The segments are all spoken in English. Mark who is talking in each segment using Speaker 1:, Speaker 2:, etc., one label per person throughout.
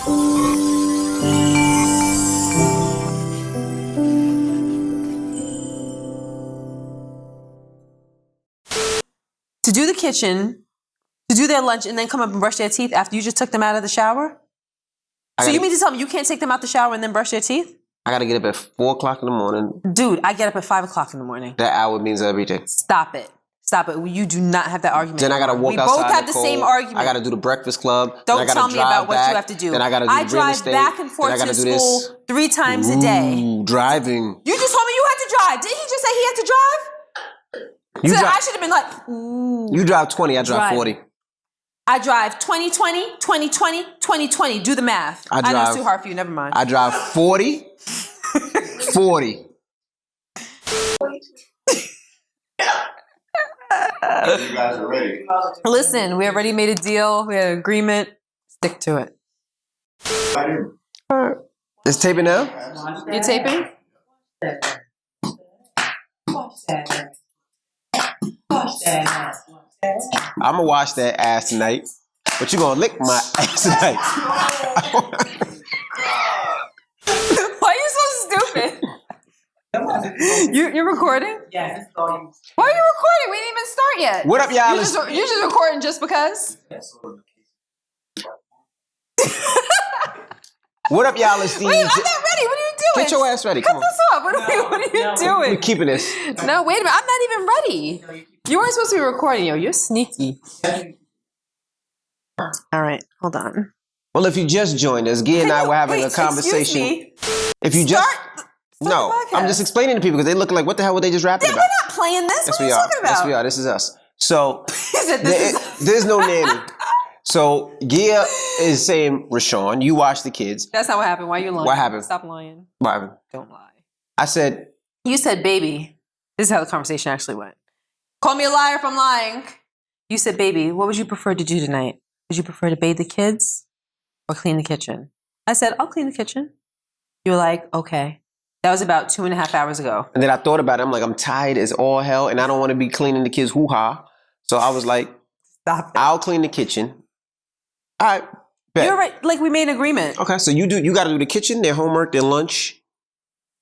Speaker 1: To do the kitchen, to do their lunch, and then come up and brush their teeth after you just took them out of the shower? So you mean to tell me you can't take them out the shower and then brush their teeth?
Speaker 2: I gotta get up at 4 o'clock in the morning.
Speaker 1: Dude, I get up at 5 o'clock in the morning.
Speaker 2: That hour means everything.
Speaker 1: Stop it. Stop it. You do not have that argument.
Speaker 2: Then I gotta walk outside.
Speaker 1: We both have the same argument.
Speaker 2: I gotta do the breakfast club.
Speaker 1: Don't tell me about what you have to do.
Speaker 2: Then I gotta do
Speaker 1: I
Speaker 2: real
Speaker 1: drive
Speaker 2: estate.
Speaker 1: back and forth to school 3 times a day.
Speaker 2: Driving.
Speaker 1: You just told me you had to drive. Didn't he just say he had to drive? I should have been like, ooh.
Speaker 2: You drive 20, I drive 40.
Speaker 1: I drive 20-20, 20-20, 20-20. Do the math. I know it's too hard for you. Never mind.
Speaker 2: I drive 40, 40.
Speaker 3: You guys are ready.
Speaker 1: Listen, we already made a deal. We had an agreement. Stick to it.
Speaker 2: All right. Is taping now?
Speaker 1: You taping?
Speaker 2: I'm gonna wash that ass tonight, but you gonna lick my ass tonight.
Speaker 1: Why are you so stupid? You're recording?
Speaker 4: Yeah.
Speaker 1: Why are you recording? We didn't even start yet.
Speaker 2: What up, y'all?
Speaker 1: You're just recording just because?
Speaker 2: What up, y'all? It's
Speaker 1: Wait, I'm not ready. What are you doing?
Speaker 2: Get your ass ready.
Speaker 1: Cut
Speaker 2: Come on.
Speaker 1: this off. What are you doing?
Speaker 2: We're keeping this.
Speaker 1: No, wait a minute. I'm not even ready. You weren't supposed to be recording, yo. You're sneaky. All right, hold on.
Speaker 2: Well, if you just joined us, Gia and I were having a conversation. If you No, I'm just explaining to people because they look like, what the hell were they just rapping about?
Speaker 1: We're not playing this. What are you talking about?
Speaker 2: Yes, we are. This is us. So, there's no nanny. So, Gia is saying, Rashawn, you watch the kids.
Speaker 1: That's not what happened. Why are you lying?
Speaker 2: What happened?
Speaker 1: Stop lying.
Speaker 2: What happened?
Speaker 1: Don't lie.
Speaker 2: I said...
Speaker 1: You said, baby. This is how the conversation actually went. Call me a liar if I'm lying. You said, baby, what would you prefer to do tonight? Would you prefer to bathe the kids or clean the kitchen? I said, I'll clean the kitchen. You were like, okay. That was about 2.5 hours ago. And
Speaker 2: then I thought about it. I'm like, I'm tired as all hell, and I don't want to be cleaning the kids' hoo-ha. So I was like,
Speaker 1: stop it.
Speaker 2: I'll clean the kitchen. All right. Bet.
Speaker 1: You're right. Like, we made an agreement.
Speaker 2: Okay, so you got to do the kitchen, their homework, their lunch.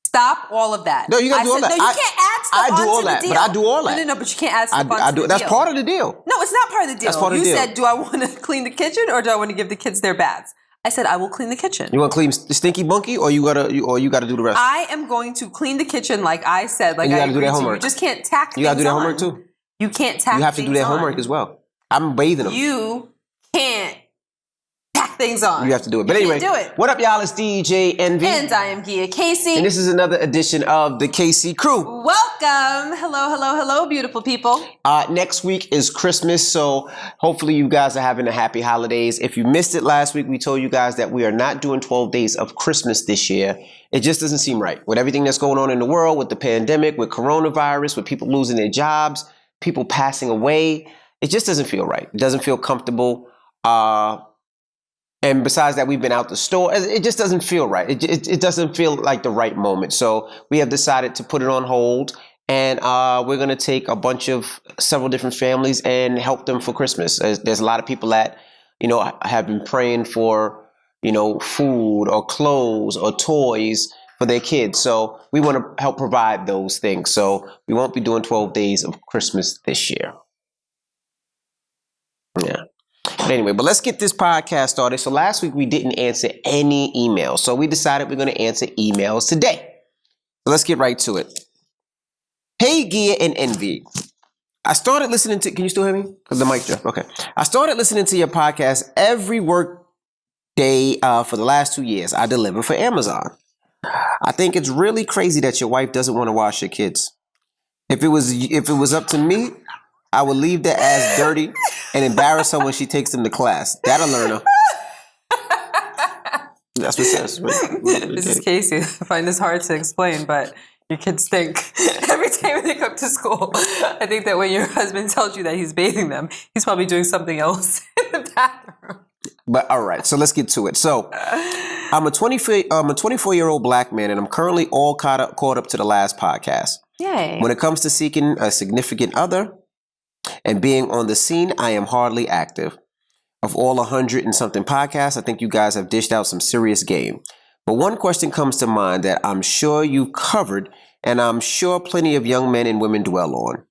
Speaker 1: Stop all of that.
Speaker 2: No, you got to do all that.
Speaker 1: No, you can't add stuff
Speaker 2: I do all
Speaker 1: onto
Speaker 2: that,
Speaker 1: the deal.
Speaker 2: but I do all that.
Speaker 1: No, but you can't add stuff onto the deal.
Speaker 2: That's part of the deal.
Speaker 1: No, it's not part of the deal.
Speaker 2: That's part of the deal.
Speaker 1: You said, do I want to clean the kitchen or do I want to give the kids their baths? I said, I will clean the kitchen.
Speaker 2: You want to clean the stinky bunky or you gotta do the rest?
Speaker 1: I am going to clean the kitchen like I said. Like,
Speaker 2: and you got to do their homework.
Speaker 1: You just can't tack things on.
Speaker 2: You got to do their homework too.
Speaker 1: You can't tack things on.
Speaker 2: You have to do their homework as well. I'm bathing them.
Speaker 1: You can't tack things on.
Speaker 2: You have to do it. But anyway,
Speaker 1: do it.
Speaker 2: What up, y'all? It's DJ Envy.
Speaker 1: And I am Gia Casey.
Speaker 2: And this is another edition of the KC Crew.
Speaker 1: Welcome. Hello, hello, hello, beautiful people.
Speaker 2: Next week is Christmas, so hopefully you guys are having a happy holidays. If you missed it last week, we told you guys that we are not doing 12 days of Christmas this year. It just doesn't seem right. With everything that's going on in the world, with the pandemic, with coronavirus, with people losing their jobs, people passing away, it just doesn't feel right. It doesn't feel comfortable. And besides that, we've been out the store. It just doesn't feel right. It doesn't feel like the right moment. So we have decided to put it on hold. And we're going to take several different families and help them for Christmas. There's a lot of people that, have been praying for, food or clothes or toys for their kids. So we want to help provide those things. So we won't be doing 12 days of Christmas this year. Yeah. But anyway, let's get this podcast started. So last week we didn't answer any emails. So we decided we're going to answer emails today. So let's get right to it. Hey, Gia and Envy. I started listening to, can you still hear me? Because the mic dropped. Okay. I started listening to your podcast every work day for the last 2 years. I deliver for Amazon. I think it's really crazy that your wife doesn't want to wash your kids. If it was up to me, I would leave their ass dirty and embarrass her when she takes them to class. That'll learn her. That's what it says.
Speaker 1: This is Casey. I find this hard to explain, but your kids stink. Every time they come to school, I think that when your husband tells you that he's bathing them, he's probably doing something else in the bathroom.
Speaker 2: But all right, so let's get to it. So I'm a 24-year-old black man, and I'm currently all caught up to the last podcast.
Speaker 1: Yay.
Speaker 2: When it comes to seeking a significant other and being on the scene, I am hardly active. Of all 100 and something podcasts, I think you guys have dished out some serious game. But one question comes to mind that I'm sure you've covered, and I'm sure plenty of young men and women dwell on.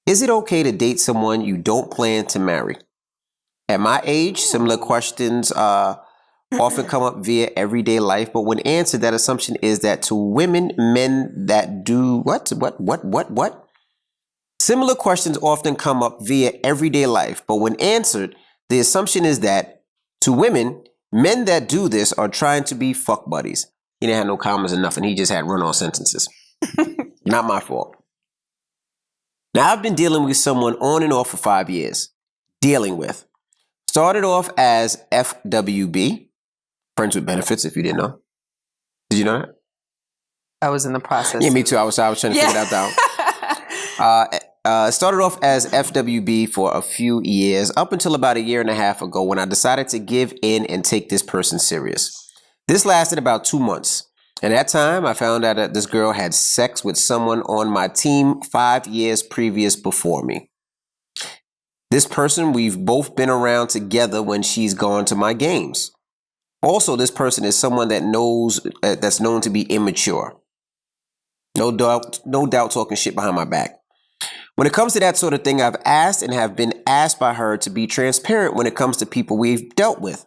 Speaker 2: Is it okay to date someone you don't plan to marry? At my age, similar questions often come up via everyday life, but when answered, that assumption is that to women, men that do what? Similar questions often come up via everyday life, but when answered, the assumption is that to women, men that do this are trying to be fuck buddies. He didn't have no commas or nothing. He just had run-on sentences. Not my fault. Now, I've been dealing with someone on and off for 5 years. Started off as FWB, friends with benefits, if you didn't know. Did you know that?
Speaker 1: I was in the process.
Speaker 2: Yeah, me too. I was trying to figure that out. Started off as FWB for a few years, up until about a year and a half ago when I decided to give in and take this person serious. This lasted about 2 months. And at that time, I found out that this girl had sex with someone on my team 5 years previous before me. This person we've both been around together when she's gone to my games. Also, this person is someone that's known to be immature. No doubt talking shit behind my back. When it comes to that sort of thing, I've asked and have been asked by her to be transparent when it comes to people we've dealt with,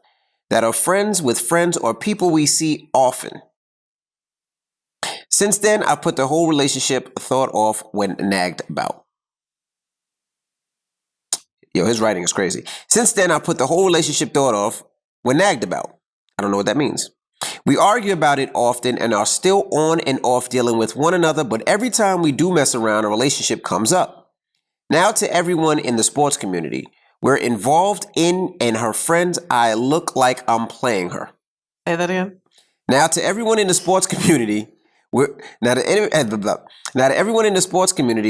Speaker 2: that are friends with friends or people we see often. Since then, I put the whole relationship thought off when nagged about. Yo, his writing is crazy. Since then, I put the whole relationship thought off when nagged about. I don't know what that means. We argue about it often and are still on and off dealing with one another, but every time we do mess around, a relationship comes up. Now to everyone in the sports community, we're involved in, and her friends, I look like I'm playing her.
Speaker 1: Say that again.
Speaker 2: Now to everyone in the sports community,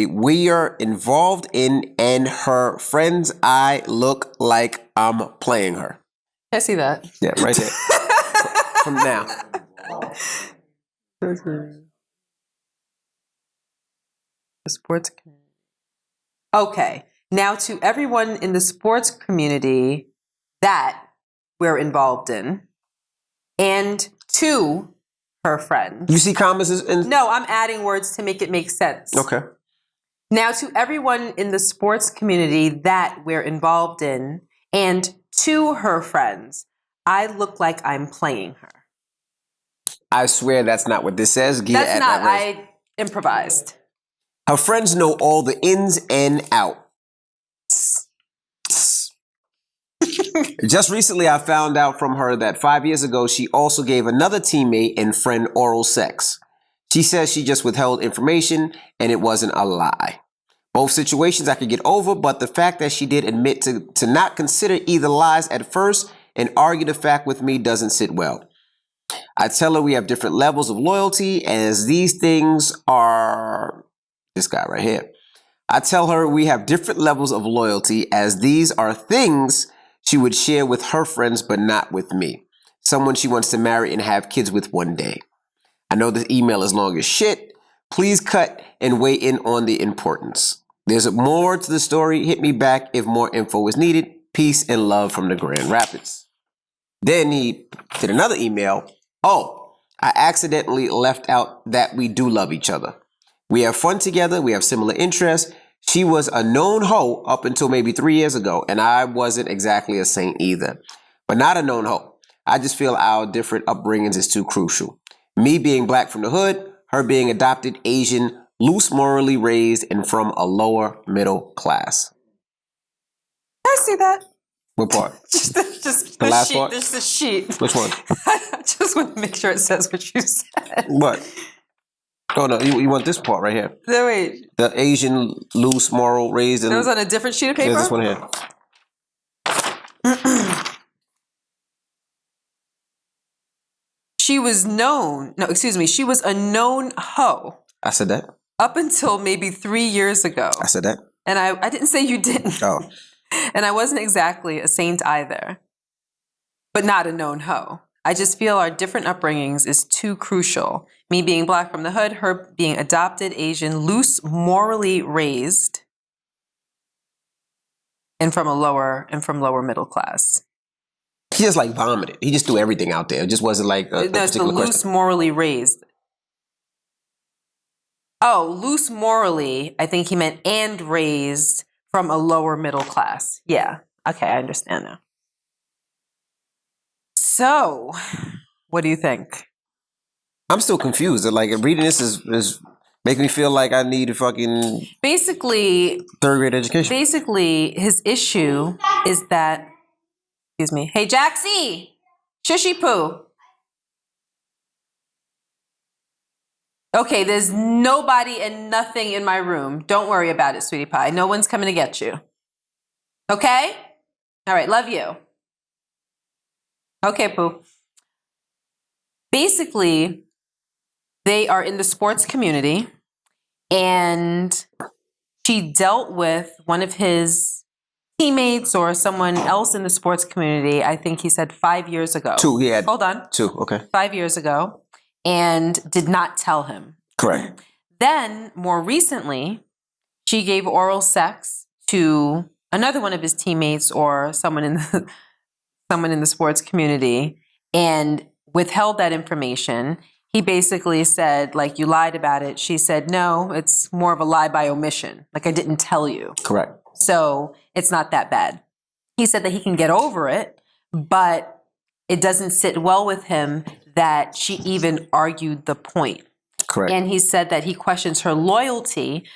Speaker 2: we are involved in, and her friends, I look like I'm playing her.
Speaker 1: I see that.
Speaker 2: Yeah, right there. From now.
Speaker 1: The sports community. Okay. Now to everyone in the sports community that we're involved in, and to her friends.
Speaker 2: You see commas in?
Speaker 1: No, I'm adding words to make it make sense.
Speaker 2: Okay.
Speaker 1: Now to everyone in the sports community that we're involved in, and to her friends, I look like I'm playing her.
Speaker 2: I swear that's not what this says.
Speaker 1: That's not. I improvised.
Speaker 2: Her friends know all the ins and outs. Just recently, I found out from her that 5 years ago, she also gave another teammate and friend oral sex. She says she just withheld information and it wasn't a lie. Both situations I could get over, but the fact that she did admit to not consider either lies at first and argue the fact with me doesn't sit well. I tell her we have different levels of loyalty as these things are... This guy right here. I tell her we have different levels of loyalty as these are things she would share with her friends but not with me. Someone she wants to marry and have kids with one day. I know this email is long as shit. Please cut and weigh in on the importance. There's more to the story. Hit me back if more info is needed. Peace and love from the Grand Rapids. Then he did another email. Oh, I accidentally left out that we do love each other. We have fun together. We have similar interests. She was a known hoe up until maybe 3 years ago, and I wasn't exactly a saint either. But not a known hoe. I just feel our different upbringings is too crucial. Me being black from the hood, her being adopted Asian, loose morally raised, and from a lower middle class.
Speaker 1: I see that.
Speaker 2: What part?
Speaker 1: Just
Speaker 2: The
Speaker 1: the
Speaker 2: last
Speaker 1: sheet.
Speaker 2: part?
Speaker 1: Just the sheet.
Speaker 2: Which one?
Speaker 1: I just want to make sure it says what you said.
Speaker 2: What? Oh, no, you want this part right here.
Speaker 1: No, wait.
Speaker 2: The Asian, loose, moral, raised. And
Speaker 1: That was on a different sheet of paper?
Speaker 2: Yeah, this one here.
Speaker 1: She was a known hoe.
Speaker 2: I said that.
Speaker 1: Up until maybe 3 years ago.
Speaker 2: I said that.
Speaker 1: And I didn't say you didn't.
Speaker 2: Oh.
Speaker 1: And I wasn't exactly a saint either. But not a known hoe. I just feel our different upbringings is too crucial. Me being black from the hood, her being adopted Asian, loose, morally raised, and from lower middle class.
Speaker 2: He just like vomited. He just threw everything out there. It just wasn't like a
Speaker 1: No, it's the
Speaker 2: particular
Speaker 1: loose,
Speaker 2: question.
Speaker 1: morally raised. Oh, loose morally, I think he meant and raised from a lower middle class. Yeah. Okay, I understand now. So, what do you think?
Speaker 2: I'm still confused. Like reading this is making me feel like I need a fucking
Speaker 1: Basically,
Speaker 2: third grade education.
Speaker 1: his issue is that, excuse me, hey, Jaxie, shushy poo. Okay, there's nobody and nothing in my room. Don't worry about it, sweetie pie. No one's coming to get you. Okay? All right, love you. Okay, poo. Basically, they are in the sports community, and she dealt with one of his teammates or someone else in the sports community, I think he said 5 years ago.
Speaker 2: 2, he had
Speaker 1: Hold on.
Speaker 2: 2, okay.
Speaker 1: 5 years ago, and did not tell him.
Speaker 2: Correct.
Speaker 1: Then, more recently, she gave oral sex to another one of his teammates or someone in the sports community and withheld that information. He basically said, like, you lied about it. She said, no, it's more of a lie by omission. Like, I didn't tell you.
Speaker 2: Correct.
Speaker 1: So it's not that bad. He said that he can get over it, but it doesn't sit well with him that she even argued the point.
Speaker 2: Correct.
Speaker 1: And he said that he questions her loyalty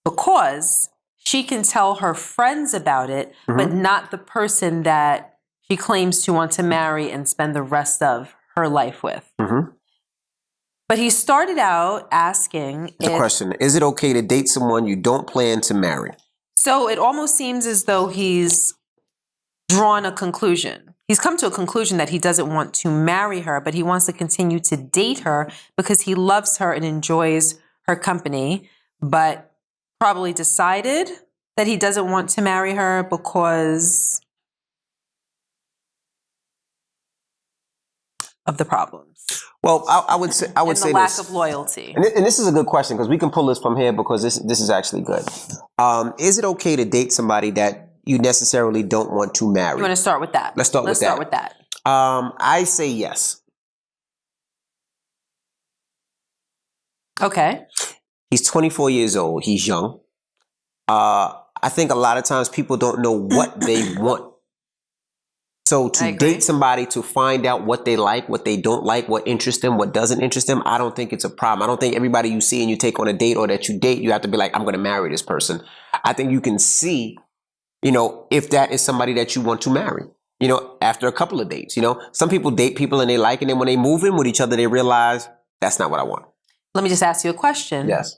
Speaker 1: because she can tell her friends about it, but not the person that she claims to want to marry and spend the rest of her life with. But he started out asking
Speaker 2: The question, is it okay to date someone you don't plan to marry?
Speaker 1: So it almost seems as though he's drawn a conclusion. He's come to a conclusion that he doesn't want to marry her, but he wants to continue to date her because he loves her and enjoys her company, but probably decided that he doesn't want to marry her because of the problems.
Speaker 2: Well, I would say
Speaker 1: and
Speaker 2: say
Speaker 1: the lack
Speaker 2: this.
Speaker 1: of loyalty.
Speaker 2: And this is a good question because we can pull this from here because this is actually good. Is it okay to date somebody that you necessarily don't want to marry?
Speaker 1: You want to start with that?
Speaker 2: Let's start with that. I say yes.
Speaker 1: Okay.
Speaker 2: He's 24 years old. He's young. I think a lot of times people don't know what they want. So to date somebody to find out what they like, what they don't like, what interests them, what doesn't interest them, I don't think it's a problem. I don't think everybody you see and you take on a date or that you date, you have to be like, I'm going to marry this person. I think you can see, if that is somebody that you want to marry, after a couple of dates. Some people date people and they like, and then when they move in with each other, they realize that's not what I want.
Speaker 1: Let me just ask you a question.
Speaker 2: Yes.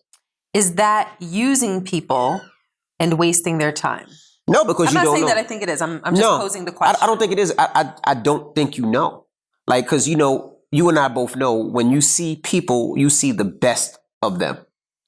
Speaker 1: Is that using people and wasting their time?
Speaker 2: No, because
Speaker 1: I'm
Speaker 2: you
Speaker 1: not
Speaker 2: don't
Speaker 1: saying
Speaker 2: know.
Speaker 1: that I think it is. I'm just posing the question.
Speaker 2: I don't think it is. I don't think you know. Like, because, you and I both know when you see people, you see the best of them,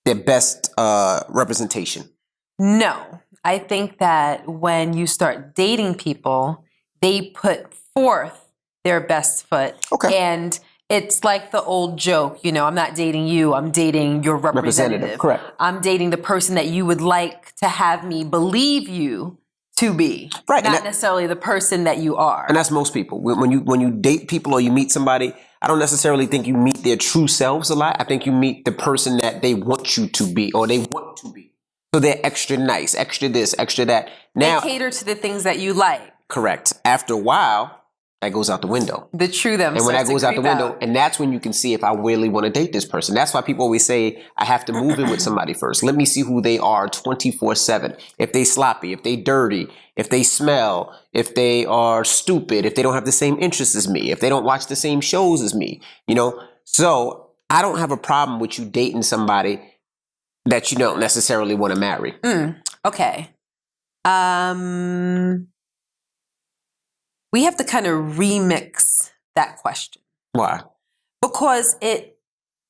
Speaker 2: their best representation.
Speaker 1: No. I think that when you start dating people, they put forth their best foot.
Speaker 2: Okay.
Speaker 1: And it's like the old joke, I'm not dating you, I'm dating your representative.
Speaker 2: Correct.
Speaker 1: I'm dating the person that you would like to have me believe you to be.
Speaker 2: Right.
Speaker 1: Not necessarily the person that you are.
Speaker 2: And that's most people. When you date people or you meet somebody, I don't necessarily think you meet their true selves a lot. I think you meet the person that they want you to be or they want to be. So they're extra nice, extra this, extra that. Now,
Speaker 1: they cater to the things that you like.
Speaker 2: Correct. After a while, that goes out the window.
Speaker 1: The true them.
Speaker 2: And when that goes out the window, and that's when you can see if I really want to date this person. That's why people always say, I have to move in with somebody first. Let me see who they are 24/7. If they sloppy, if they dirty, if they smell, if they are stupid, if they don't have the same interests as me, if they don't watch the same shows as me, So I don't have a problem with you dating somebody that you don't necessarily want to marry.
Speaker 1: Okay. We have to kind of remix that question.
Speaker 2: Why?
Speaker 1: Because it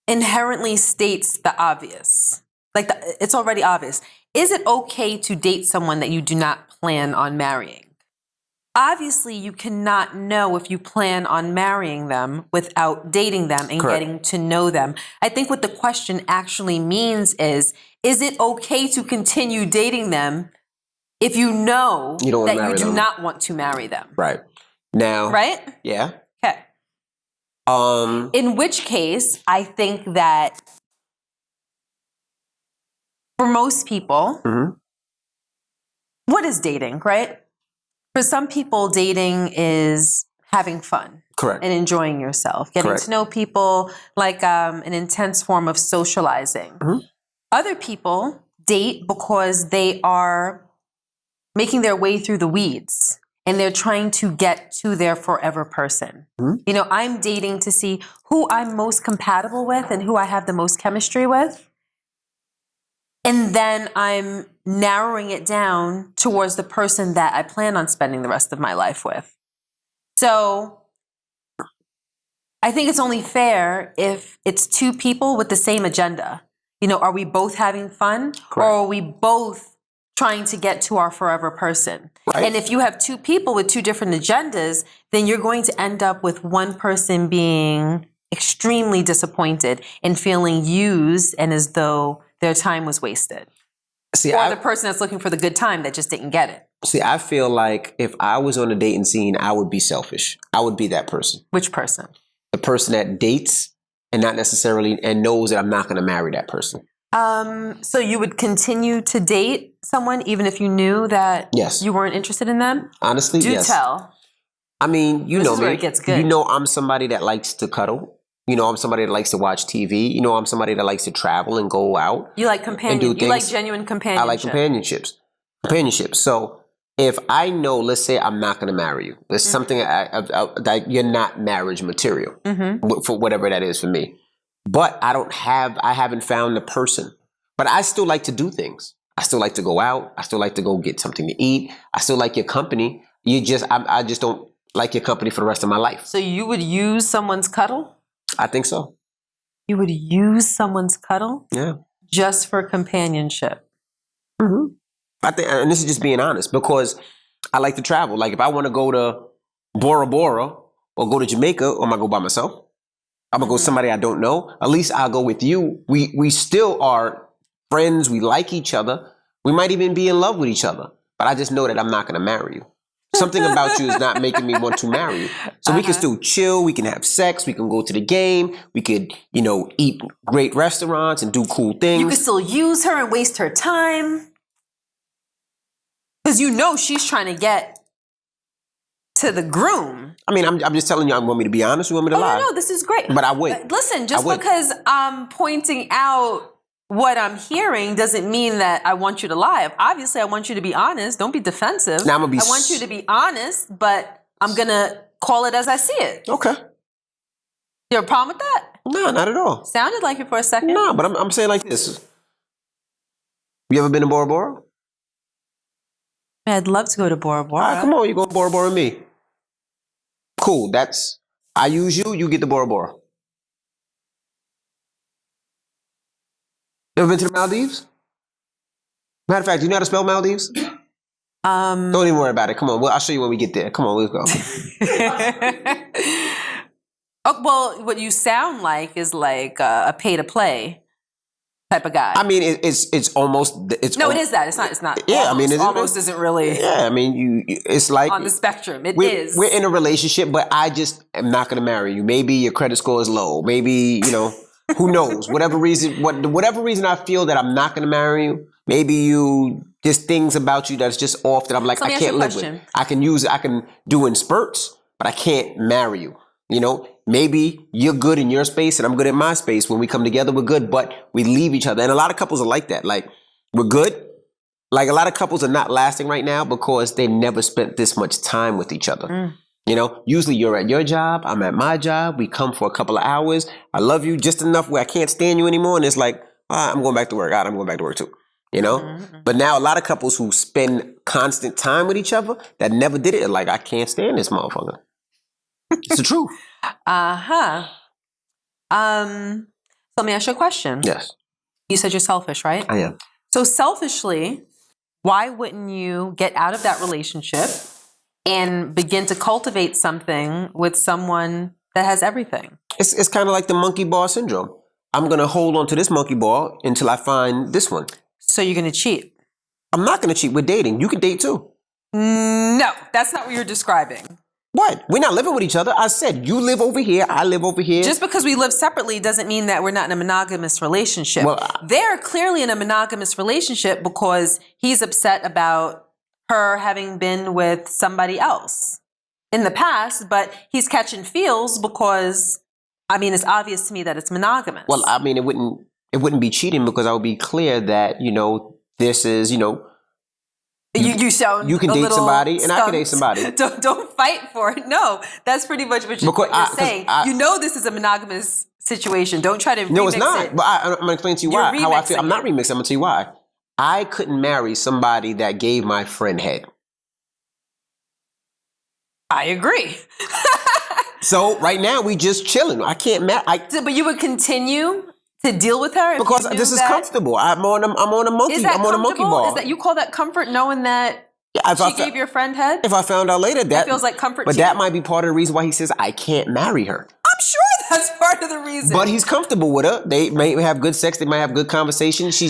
Speaker 1: inherently states the obvious. It's already obvious. Is it okay to date someone that you do not plan on marrying? Obviously, you cannot know if you plan on marrying them without dating them and getting to know them. I think what the question actually means is it okay to continue dating them if you know
Speaker 2: You don't wanna
Speaker 1: that you
Speaker 2: marry
Speaker 1: do
Speaker 2: them.
Speaker 1: not want to marry them.
Speaker 2: Right. Now.
Speaker 1: Right?
Speaker 2: Yeah.
Speaker 1: Okay. In which case, I think that for most people, what is dating, right? For some people, dating is having fun.
Speaker 2: Correct.
Speaker 1: And enjoying yourself, getting
Speaker 2: Correct.
Speaker 1: to know people, like an intense form of socializing. Other people date because they are making their way through the weeds and they're trying to get to their forever person. You know, I'm dating to see who I'm most compatible with and who I have the most chemistry with. And then I'm narrowing it down towards the person that I plan on spending the rest of my life with. So I think it's only fair if it's two people with the same agenda. You know, are we both having fun?
Speaker 2: Correct.
Speaker 1: Or are we both trying to get to our forever person?
Speaker 2: Right.
Speaker 1: And if you have two people with two different agendas, then you're going to end up with one person being extremely disappointed and feeling used and as though their time was wasted. Or the person that's looking for the good time that just didn't get it.
Speaker 2: See, I feel like if I was on a dating scene, I would be selfish. I would be that person.
Speaker 1: Which person?
Speaker 2: The person that dates and not necessarily and knows that I'm not going to marry that person.
Speaker 1: So you would continue to date someone even if you knew that you weren't interested in them?
Speaker 2: Honestly, yes.
Speaker 1: Do tell.
Speaker 2: I mean, you know me.
Speaker 1: This is where it gets good.
Speaker 2: You know I'm somebody that likes to cuddle. You know I'm somebody that likes to watch TV. You know I'm somebody that likes to travel and go out.
Speaker 1: You like companionship. You like genuine companionship.
Speaker 2: I like companionship. So if I know, let's say I'm not going to marry you. There's something that you're not marriage material for whatever that is for me. But I haven't found the person. But I still like to do things. I still like to go out. I still like to go get something to eat. I still like your company. I just don't like your company for the rest of my life.
Speaker 1: So you would use someone's cuddle?
Speaker 2: I think so.
Speaker 1: You would use someone's cuddle?
Speaker 2: Yeah.
Speaker 1: Just for companionship?
Speaker 2: I think, and this is just being honest, because I like to travel. Like if I want to go to Bora Bora or go to Jamaica, or am I go by myself? I'm gonna go with somebody I don't know. At least I'll go with you. We still are friends. We like each other. We might even be in love with each other. But I just know that I'm not gonna marry you. Something about you is not making me want to marry you. So we can still chill. We can have sex. We can go to the game. We could, eat great restaurants and do cool things.
Speaker 1: You could still use her and waste her time. Because she's trying to get to the groom.
Speaker 2: I mean, I'm just telling you, you want me to be honest? You want me to lie?
Speaker 1: No, this is great.
Speaker 2: But I would.
Speaker 1: Listen, just because I'm pointing out what I'm hearing doesn't mean that I want you to lie. Obviously, I want you to be honest. Don't be defensive.
Speaker 2: Now, I
Speaker 1: want you to be honest, but I'm going to call it as I see it.
Speaker 2: Okay.
Speaker 1: You have a problem with that?
Speaker 2: No, not at all.
Speaker 1: Sounded like it for a second.
Speaker 2: No, but I'm saying like this. You ever been to Bora Bora?
Speaker 1: I'd love to go to Bora Bora.
Speaker 2: All right, come on, you go to Bora Bora with me. Cool, I use you, you get the Bora Bora. You ever been to the Maldives? Matter of fact, do you know how to spell Maldives? Don't even worry about it. Come on, I'll show you when we get there. Come on, let's go.
Speaker 1: Well, what you sound like is like a pay-to-play type of guy.
Speaker 2: I mean, it's almost. It is
Speaker 1: that. It's not.
Speaker 2: Yeah,
Speaker 1: almost,
Speaker 2: I mean,
Speaker 1: almost isn't really.
Speaker 2: Yeah, I mean, it's like
Speaker 1: on the spectrum.
Speaker 2: We're in a relationship, but I just am not going to marry you. Maybe your credit score is low. Maybe who knows? Whatever reason I feel that I'm not going to marry you. Maybe just things about you that's just off that I'm like, I can't live with. I can do in spurts, but I can't marry you. Maybe you're good in your space and I'm good in my space. When we come together, we're good, but we leave each other. And a lot of couples are like that. Like, we're good. Like, a lot of couples are not lasting right now because they never spent this much time with each other. Usually you're at your job, I'm at my job. We come for a couple of hours. I love you just enough where I can't stand you anymore. And it's like, I'm going back to work. I'm going back to work too. But now a lot of couples who spend constant time with each other that never did it are like, I can't stand this motherfucker. It's the truth.
Speaker 1: So let me ask you a question.
Speaker 2: Yes.
Speaker 1: You said you're selfish, right?
Speaker 2: I am.
Speaker 1: So selfishly, why wouldn't you get out of that relationship and begin to cultivate something with someone that has everything?
Speaker 2: It's kind of like the monkey ball syndrome. I'm going to hold on to this monkey ball until I find this one.
Speaker 1: So you're going to cheat?
Speaker 2: I'm not going to cheat. We're dating. You can date too.
Speaker 1: No, that's not what you're describing.
Speaker 2: What? We're not living with each other. I said you live over here. I live over here.
Speaker 1: Just because we live separately doesn't mean that we're not in a monogamous relationship.
Speaker 2: Well,
Speaker 1: they're clearly in a monogamous relationship because he's upset about her having been with somebody else in the past, but he's catching feels because, I mean, it's obvious to me that it's monogamous.
Speaker 2: Well, I mean, it wouldn't be cheating because I would be clear that, this is,
Speaker 1: You sound
Speaker 2: you can
Speaker 1: a
Speaker 2: date
Speaker 1: little
Speaker 2: somebody and I can
Speaker 1: stumped.
Speaker 2: date somebody.
Speaker 1: Don't fight for it. No, that's pretty much what you're saying. This is a monogamous situation. Don't try to remix it.
Speaker 2: No, it's not. But I'm going to explain to you why. How I feel. I'm not remixing. I'm going to tell you why. I couldn't marry somebody that gave my friend head.
Speaker 1: I agree.
Speaker 2: So right now we just chilling. I can't
Speaker 1: But you would continue to deal with her
Speaker 2: because this is comfortable. I'm on a monkey. I'm on a monkey ball.
Speaker 1: Is that you call that comfort, knowing that she gave your friend head?
Speaker 2: If I found out later, that
Speaker 1: feels like comfort.
Speaker 2: But that might be part of the reason why he says I can't marry her.
Speaker 1: I'm sure that's part of the reason.
Speaker 2: But he's comfortable with her. They may have good sex. They might have good conversation. She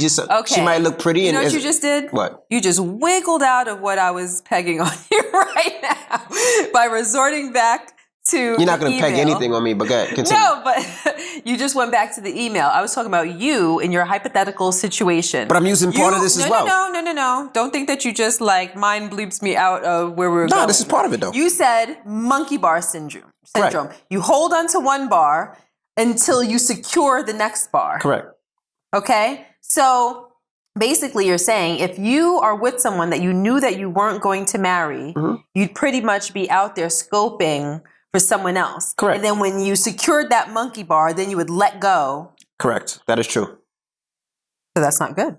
Speaker 2: might look pretty.
Speaker 1: You know what you just did?
Speaker 2: What?
Speaker 1: You just wiggled out of what I was pegging on you right now by resorting back to
Speaker 2: You're not going to peg anything on me, but go ahead, continue.
Speaker 1: No, but you just went back to the email. I was talking about you in your hypothetical situation.
Speaker 2: But I'm using part of this as well.
Speaker 1: No. Don't think that you just mind bleeps me out of where we're going.
Speaker 2: No, this is part of it though.
Speaker 1: You said monkey bar syndrome.
Speaker 2: Correct.
Speaker 1: You hold on to one bar until you secure the next bar.
Speaker 2: Correct.
Speaker 1: Okay? So basically you're saying if you are with someone that you knew that you weren't going to marry, you'd pretty much be out there scoping for someone else.
Speaker 2: Correct.
Speaker 1: And then when you secured that monkey bar, then you would let go.
Speaker 2: Correct. That is true.
Speaker 1: So that's not good.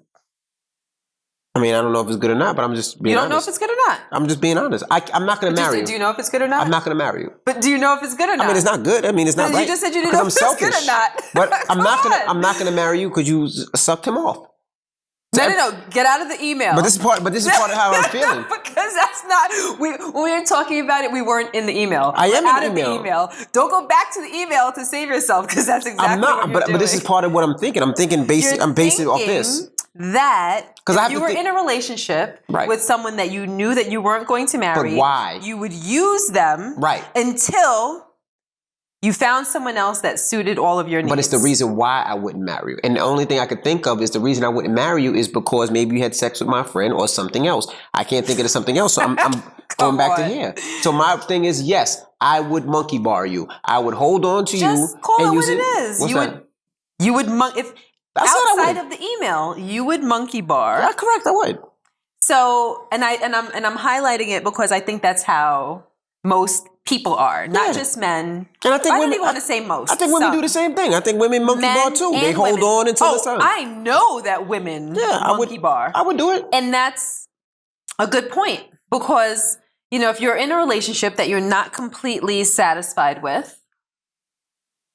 Speaker 2: I mean, I don't know if it's good or not, but I'm just being honest.
Speaker 1: You don't know if it's good or not?
Speaker 2: I'm just being honest. I'm not going to marry you.
Speaker 1: Do you know if it's good or not?
Speaker 2: I'm not going to marry you.
Speaker 1: But do you know if it's good or not?
Speaker 2: I mean, it's not good. I mean, it's not right.
Speaker 1: You just said you didn't know if it's good or not.
Speaker 2: But I'm not going to marry you because you sucked him off.
Speaker 1: No. Get out of the email.
Speaker 2: But this is part of how I'm feeling.
Speaker 1: Because that's not. When we were talking about it, we weren't in the email.
Speaker 2: I am
Speaker 1: out
Speaker 2: in the email.
Speaker 1: Don't go back to the email to save yourself because that's exactly
Speaker 2: I'm not.
Speaker 1: what you're doing.
Speaker 2: But this is part of what I'm thinking. I'm thinking I'm basing it off this.
Speaker 1: That if you were in a relationship
Speaker 2: right.
Speaker 1: with someone that you knew that you weren't going to marry,
Speaker 2: but why?
Speaker 1: You would use them
Speaker 2: right.
Speaker 1: until you found someone else that suited all of your needs.
Speaker 2: But it's the reason why I wouldn't marry you. And the only thing I could think of is the reason I wouldn't marry you is because maybe you had sex with my friend or something else. I can't think of something else, so I'm going back to here. So my thing is, yes, I would monkey bar you. I would hold on to you
Speaker 1: Just call
Speaker 2: and
Speaker 1: it
Speaker 2: use
Speaker 1: what it is.
Speaker 2: What's that?
Speaker 1: You would outside of the email, you would monkey bar.
Speaker 2: Yeah, correct, I would.
Speaker 1: So, and I'm highlighting it because I think that's how most people are, not just men.
Speaker 2: And I
Speaker 1: don't even want to say most.
Speaker 2: I think women do the same thing. I think women monkey bar too. They hold on until it's time.
Speaker 1: I know that women monkey bar.
Speaker 2: I would do it.
Speaker 1: And that's a good point because, if you're in a relationship that you're not completely satisfied with,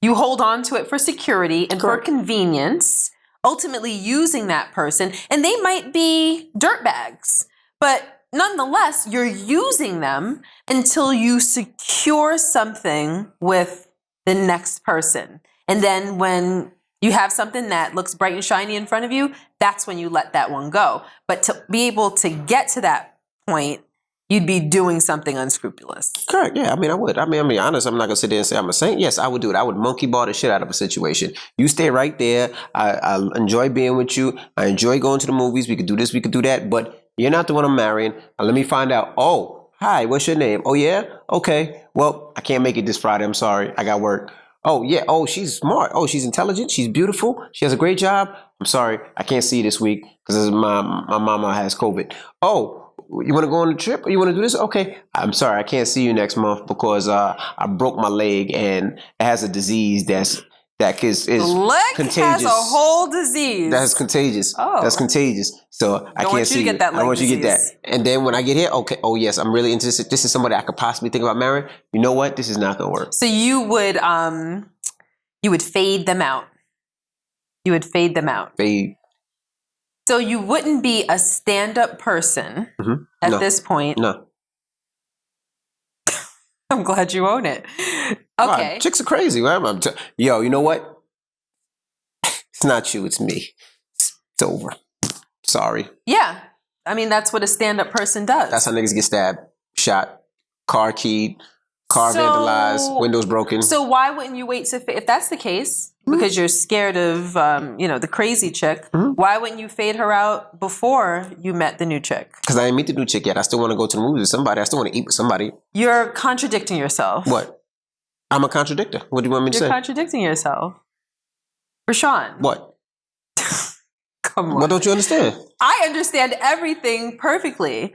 Speaker 1: you hold on to it for security and for convenience, ultimately using that person. And they might be dirtbags, but nonetheless, you're using them until you secure something with the next person. And then when you have something that looks bright and shiny in front of you, that's when you let that one go. But to be able to get to that point, you'd be doing something unscrupulous.
Speaker 2: Correct. Yeah. I mean, I would. I mean, I'm being honest. I'm not going to sit there and say I'm a saint. Yes, I would do it. I would monkey bar the shit out of a situation. You stay right there. I enjoy being with you. I enjoy going to the movies. We could do this. We could do that. But you're not the one I'm marrying. Let me find out. Oh, hi. What's your name? Oh, yeah? Okay. Well, I can't make it this Friday. I'm sorry. I got work. Oh, yeah. Oh, she's smart. Oh, she's intelligent. She's beautiful. She has a great job. I'm sorry. I can't see you this week because my mama has COVID. Oh, you want to go on a trip or you want to do this? Okay. I'm sorry. I can't see you next month because I broke my leg and it has a disease that is contagious.
Speaker 1: Has a whole disease.
Speaker 2: That's contagious. Oh. That's contagious. So I can't see you. I don't want you to get that. And then when I get here, okay, oh yes, I'm really interested. This is somebody I could possibly think about marrying. You know what? This is not going to work.
Speaker 1: So you would fade them out. You would fade them out.
Speaker 2: Fade.
Speaker 1: So you wouldn't be a stand-up person at this point.
Speaker 2: No.
Speaker 1: I'm glad you own it. Okay.
Speaker 2: Chicks are crazy. Right? Yo, you know what? It's not you. It's me. It's over. Sorry.
Speaker 1: Yeah. I mean, that's what a stand-up person does.
Speaker 2: That's how niggas get stabbed, shot, car keyed, car vandalized, windows broken.
Speaker 1: So why wouldn't you wait to, if that's the case, because you're scared of, the crazy chick, why wouldn't you fade her out before you met the new chick?
Speaker 2: Because I didn't meet the new chick yet. I still want to go to the movies with somebody. I still want to eat with somebody.
Speaker 1: You're contradicting yourself.
Speaker 2: What? I'm a contradictor. What do you want me to say?
Speaker 1: You're contradicting yourself. Rashawn.
Speaker 2: What?
Speaker 1: Come on.
Speaker 2: What don't you understand?
Speaker 1: I understand everything perfectly.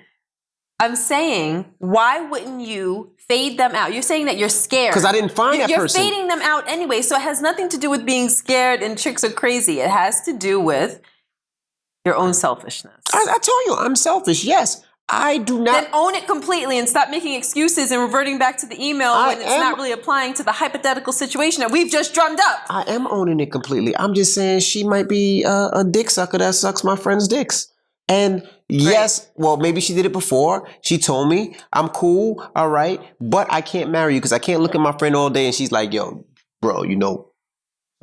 Speaker 1: I'm saying, why wouldn't you fade them out? You're saying that you're scared.
Speaker 2: Because I didn't find that person.
Speaker 1: You're fading them out anyway, so it has nothing to do with being scared and chicks are crazy. It has to do with your own selfishness.
Speaker 2: I told you, I'm selfish. Yes, I do not.
Speaker 1: Then own it completely and stop making excuses and reverting back to the email when it's not really applying to the hypothetical situation that we've just drummed up.
Speaker 2: I am owning it completely. I'm just saying she might be a dick sucker that sucks my friends' dicks. And yes, well, maybe she did it before. She told me, I'm cool, all right, but I can't marry you because I can't look at my friend all day and she's like, yo, bro,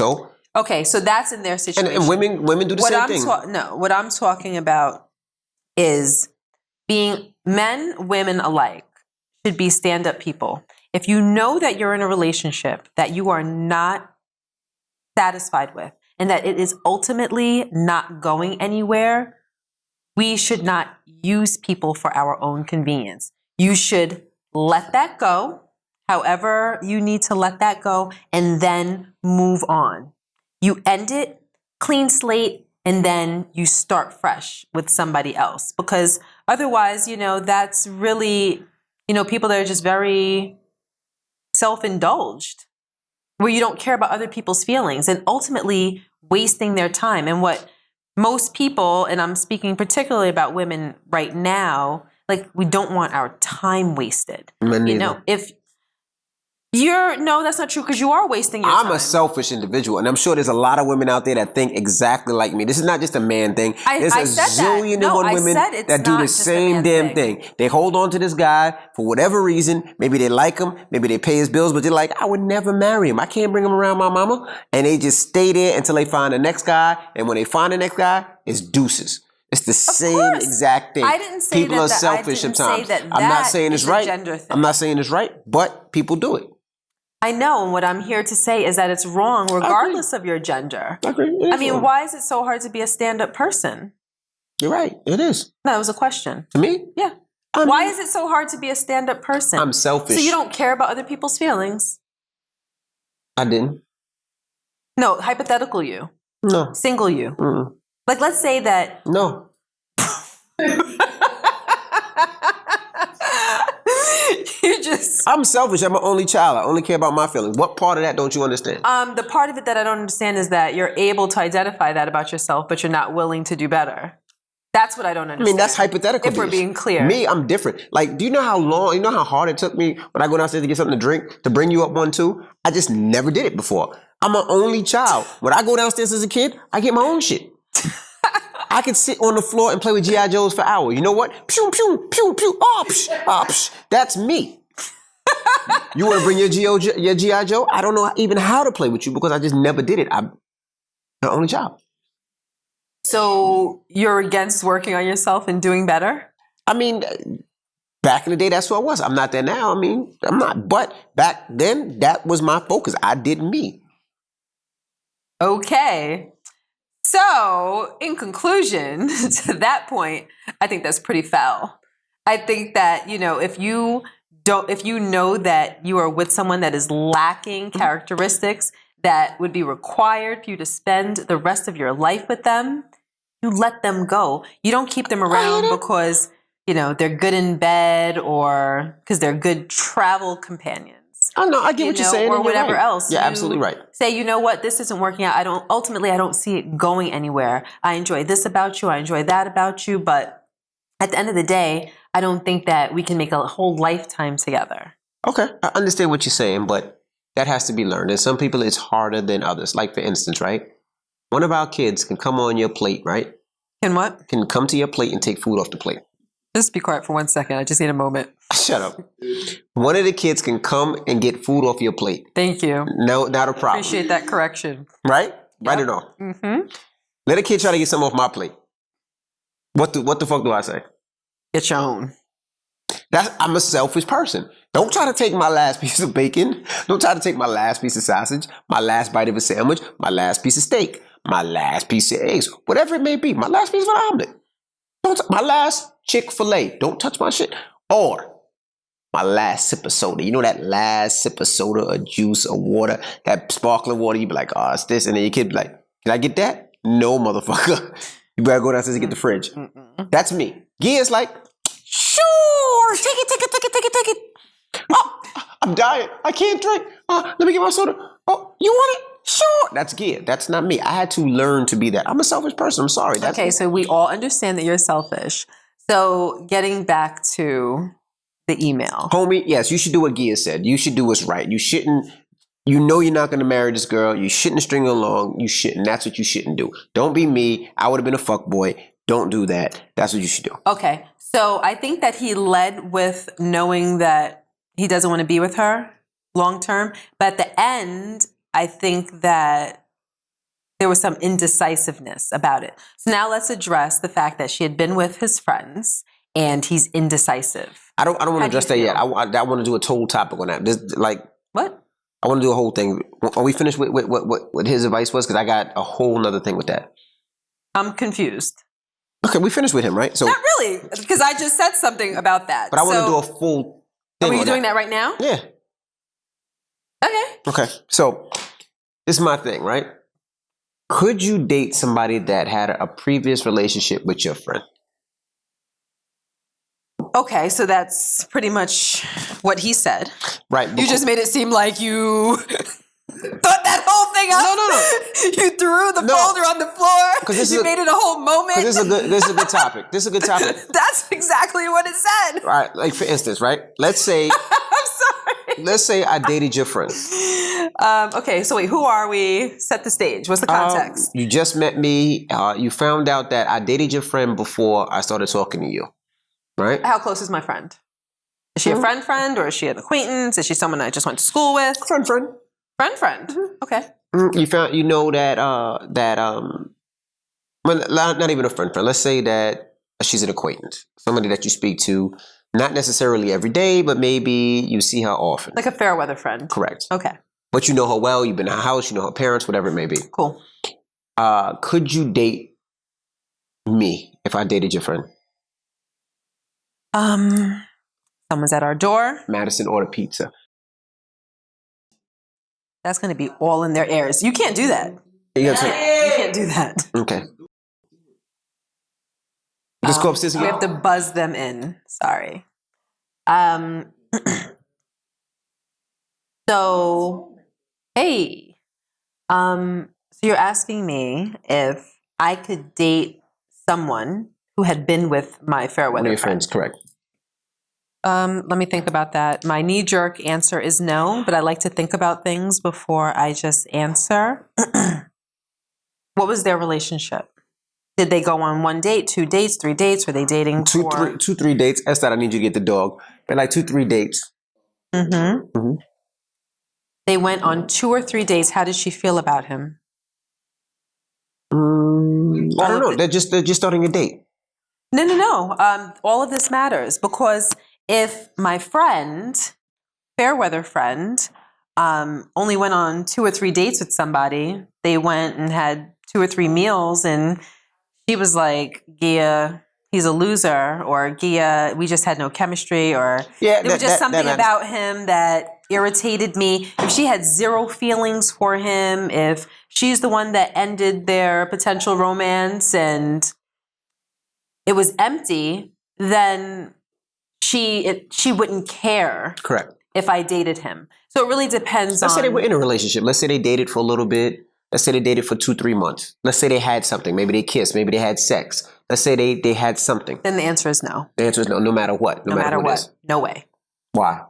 Speaker 2: So?
Speaker 1: Okay, so that's in their situation.
Speaker 2: And women do the same thing.
Speaker 1: What I'm talking about is being men, women alike should be stand-up people. If you know that you're in a relationship that you are not satisfied with and that it is ultimately not going anywhere, we should not use people for our own convenience. You should let that go, however you need to let that go, and then move on. You end it, clean slate, and then you start fresh with somebody else. Because otherwise, that's really, people that are just very self-indulged, where you don't care about other people's feelings and ultimately wasting their time. And what most people, and I'm speaking particularly about women right now, like, we don't want our time wasted. If no, that's not true, because you are wasting your time.
Speaker 2: I'm a selfish individual, and I'm sure there's a lot of women out there that think exactly like me. This is not just a man thing. There's a zillion and one women that do the same damn thing. They hold on to this guy for whatever reason. Maybe they like him, maybe they pay his bills, but they're like, I would never marry him. I can't bring him around my mama. And they just stay there until they find the next guy. And when they find the next guy, it's deuces. It's the same exact thing.
Speaker 1: I didn't say
Speaker 2: people are selfish sometimes. I'm not saying it's right. I'm not saying it's right, but people do it.
Speaker 1: I know, and what I'm here to say is that it's wrong regardless of your gender.
Speaker 2: I agree.
Speaker 1: I mean, why is it so hard to be a stand-up person?
Speaker 2: You're right. It is.
Speaker 1: That was a question.
Speaker 2: To me?
Speaker 1: Yeah. Why is it so hard to be a stand-up person?
Speaker 2: I'm selfish.
Speaker 1: So you don't care about other people's feelings?
Speaker 2: I didn't.
Speaker 1: No, hypothetical you.
Speaker 2: No.
Speaker 1: Single you.
Speaker 2: Mm-mm.
Speaker 1: Like, let's say that...
Speaker 2: No. I'm selfish. I'm an only child. I only care about my feelings. What part of that don't you understand?
Speaker 1: The part of it that I don't understand is that you're able to identify that about yourself, but you're not willing to do better. That's what I don't understand.
Speaker 2: I mean, that's hypothetical.
Speaker 1: If we're being clear.
Speaker 2: Me, I'm different. Like, do you know how hard it took me when I go downstairs to get something to drink to bring you up one too? I just never did it before. I'm an only child. When I go downstairs as a kid, I get my own shit. I could sit on the floor and play with G.I. Joes for hours. You know what? Pew, pew, pew, pew. Oh, psh, oh, psh. That's me. You want to bring your G.I. Joe? I don't know even how to play with you because I just never did it. I'm the only child.
Speaker 1: So you're against working on yourself and doing better?
Speaker 2: I mean, back in the day, that's who I was. I'm not there now. I mean, I'm not. But back then, that was my focus. I did me.
Speaker 1: Okay. So, in conclusion, to that point, I think that's pretty foul. I think that, if you know that you are with someone that is lacking characteristics that would be required for you to spend the rest of your life with them, you let them go. You don't keep them around because, they're good in bed or because they're good travel companions.
Speaker 2: Oh no, I get what you're saying.
Speaker 1: Or whatever else.
Speaker 2: You're absolutely right.
Speaker 1: Say, you know what, this isn't working out. I don't see it going anywhere. I enjoy this about you. I enjoy that about you. But at the end of the day, I don't think that we can make a whole lifetime together.
Speaker 2: Okay, I understand what you're saying, but that has to be learned. And some people, it's harder than others. Like, for instance, right? One of our kids can come on your plate, right?
Speaker 1: Can what?
Speaker 2: Can come to your plate and take food off the plate.
Speaker 1: Just be quiet for 1 second. I just need a moment.
Speaker 2: Shut up. One of the kids can come and get food off your plate.
Speaker 1: Thank you.
Speaker 2: No, not a problem.
Speaker 1: Appreciate that correction.
Speaker 2: Right? Right or no?
Speaker 1: Mm-hmm.
Speaker 2: Let a kid try to get something off my plate. What the fuck do I say?
Speaker 1: Get your own.
Speaker 2: I'm a selfish person. Don't try to take my last piece of bacon. Don't try to take my last piece of sausage, my last bite of a sandwich, my last piece of steak, my last piece of eggs, whatever it may be, my last piece of an omelet. My last Chick-fil-A. Don't touch my shit. Or my last sip of soda. You know that last sip of soda or juice or water, that sparkling water, you be like, oh, it's this. And then your kid be like, can I get that? No, motherfucker. You better go downstairs and get the fridge. That's me. Gia's like, sure, take it. Oh, I'm dying. I can't drink. Let me get my soda. Oh, you want it? Sure. That's Gia. That's not me. I had to learn to be that. I'm a selfish person. I'm sorry. That's
Speaker 1: okay, so we all understand that you're selfish. So getting back to the email.
Speaker 2: Homie, yes, you should do what Gia said. You should do what's right. You shouldn't, you know you're not going to marry this girl. You shouldn't string her along. You shouldn't. That's what you shouldn't do. Don't be me. I would have been a fuck boy. Don't do that. That's what you should do.
Speaker 1: Okay, so I think that he led with knowing that he doesn't want to be with her long term. But at the end, I think that there was some indecisiveness about it. So now let's address the fact that she had been with his friends and he's indecisive.
Speaker 2: I don't want to address that yet. I want to do a total topic on that.
Speaker 1: What?
Speaker 2: I want to do a whole thing. Are we finished with what his advice was? Because I got a whole nother thing with that.
Speaker 1: I'm confused.
Speaker 2: Okay, we finished with him, right? So
Speaker 1: not really, because I just said something about that.
Speaker 2: But I want to do a full thing.
Speaker 1: Are you doing that right now?
Speaker 2: Yeah. Okay. So this is my thing, right? Could you date somebody that had a previous relationship with your friend?
Speaker 1: Okay, so that's pretty much what he said.
Speaker 2: Right.
Speaker 1: You just made it seem like you thought that whole thing up.
Speaker 2: No.
Speaker 1: You threw the folder on the floor. You made it a whole moment.
Speaker 2: This is a good topic. This is a good topic.
Speaker 1: That's exactly what it said.
Speaker 2: All right. Like for instance, right? Let's say
Speaker 1: I'm sorry.
Speaker 2: Let's say I dated your friend.
Speaker 1: Okay, so wait, who are we? Set the stage. What's the context?
Speaker 2: You just met me. You found out that I dated your friend before I started talking to you. Right?
Speaker 1: How close is my friend? Is she a friend, or is she an acquaintance? Is she someone I just went to school with?
Speaker 2: Friend.
Speaker 1: Friend. Okay.
Speaker 2: You know that well, not even a friend. Let's say that she's an acquaintance, somebody that you speak to, not necessarily every day, but maybe you see her often.
Speaker 1: Like a fair weather friend.
Speaker 2: Correct.
Speaker 1: Okay.
Speaker 2: But you know her well. You've been to her house. You know her parents, whatever it may be.
Speaker 1: Cool.
Speaker 2: Could you date me if I dated your friend?
Speaker 1: Someone's at our door.
Speaker 2: Madison ordered pizza.
Speaker 1: That's going to be all in their ears. You can't do that. You can't do that.
Speaker 2: Okay. Just go upstairs again.
Speaker 1: We have to buzz them in. Sorry. So, hey. So you're asking me if I could date someone who had been with my fair weather
Speaker 2: One of your
Speaker 1: friend.
Speaker 2: friends, correct.
Speaker 1: Let me think about that. My knee-jerk answer is no, but I like to think about things before I just answer. What was their relationship? Did they go on 1 date, 2 dates, 3 dates? Were they dating for...
Speaker 2: 3 dates. That's that. I need you to get the dog. But like 2, 3 dates.
Speaker 1: Mm-hmm. They went on 2 or 3 dates. How did she feel about him?
Speaker 2: I don't know. They're just starting a date.
Speaker 1: No. All of this matters because if my friend, fair weather friend, only went on 2 or 3 dates with somebody, they went and had 2 or 3 meals, and she was like, Gia, he's a loser, or Gia, we just had no chemistry, or there was just something about him that irritated me. If she had zero feelings for him, if she's the one that ended their potential romance and it was empty, then she wouldn't care.
Speaker 2: Correct.
Speaker 1: If I dated him. So it really depends on...
Speaker 2: Let's say they were in a relationship. Let's say they dated for a little bit. Let's say they dated for 2, 3 months. Let's say they had something. Maybe they kissed. Maybe they had sex. Let's say they had something.
Speaker 1: Then the answer is no.
Speaker 2: The answer is no, no matter what. No matter what.
Speaker 1: No way.
Speaker 2: Why?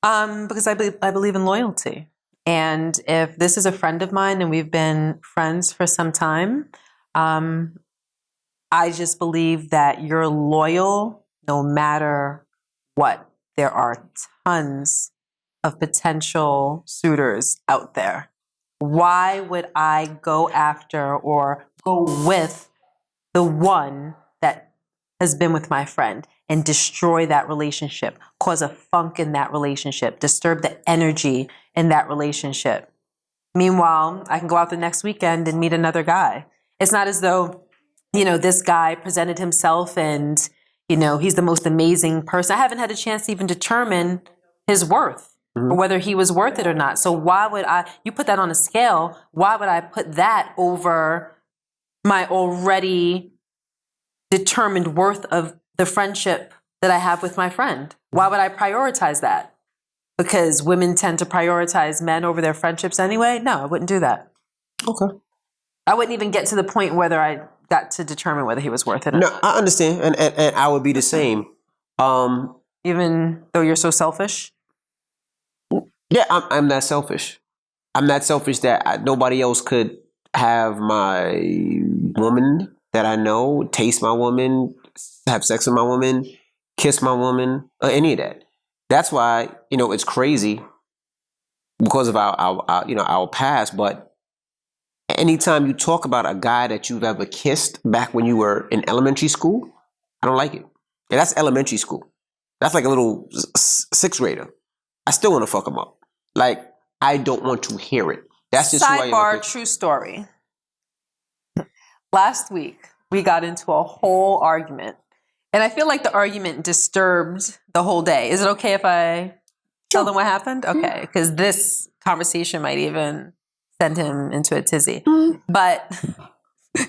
Speaker 1: Because I believe in loyalty. And if this is a friend of mine and we've been friends for some time, I just believe that you're loyal no matter what. There are tons of potential suitors out there. Why would I go after or go with the one that has been with my friend and destroy that relationship, cause a funk in that relationship, disturb the energy in that relationship. Meanwhile, I can go out the next weekend and meet another guy. It's not as though, this guy presented himself and, he's the most amazing person. I haven't had a chance to even determine his worth or whether he was worth it or not. So why would you put that on a scale, why would I put that over my already determined worth of the friendship that I have with my friend? Why would I prioritize that? Because women tend to prioritize men over their friendships anyway? No, I wouldn't do that.
Speaker 2: Okay.
Speaker 1: I wouldn't even get to the point whether I got to determine whether he was worth it or not.
Speaker 2: No, I understand, and I would be the same.
Speaker 1: Even though you're so selfish?
Speaker 2: Yeah, I'm that selfish. I'm that selfish that nobody else could have my woman that I know, taste my woman, have sex with my woman, kiss my woman, or any of that. That's why, it's crazy because of our past. But anytime you talk about a guy that you've ever kissed back when you were in elementary school, I don't like it. Yeah, that's elementary school. That's like a little sixth grader. I still want to fuck him up. Like, I don't want to hear it. That's just who I am.
Speaker 1: Sidebar, true story. Last week, we got into a whole argument. And I feel like the argument disturbed the whole day. Is it okay if I tell them what happened? Okay, because this conversation might even send him into a tizzy. But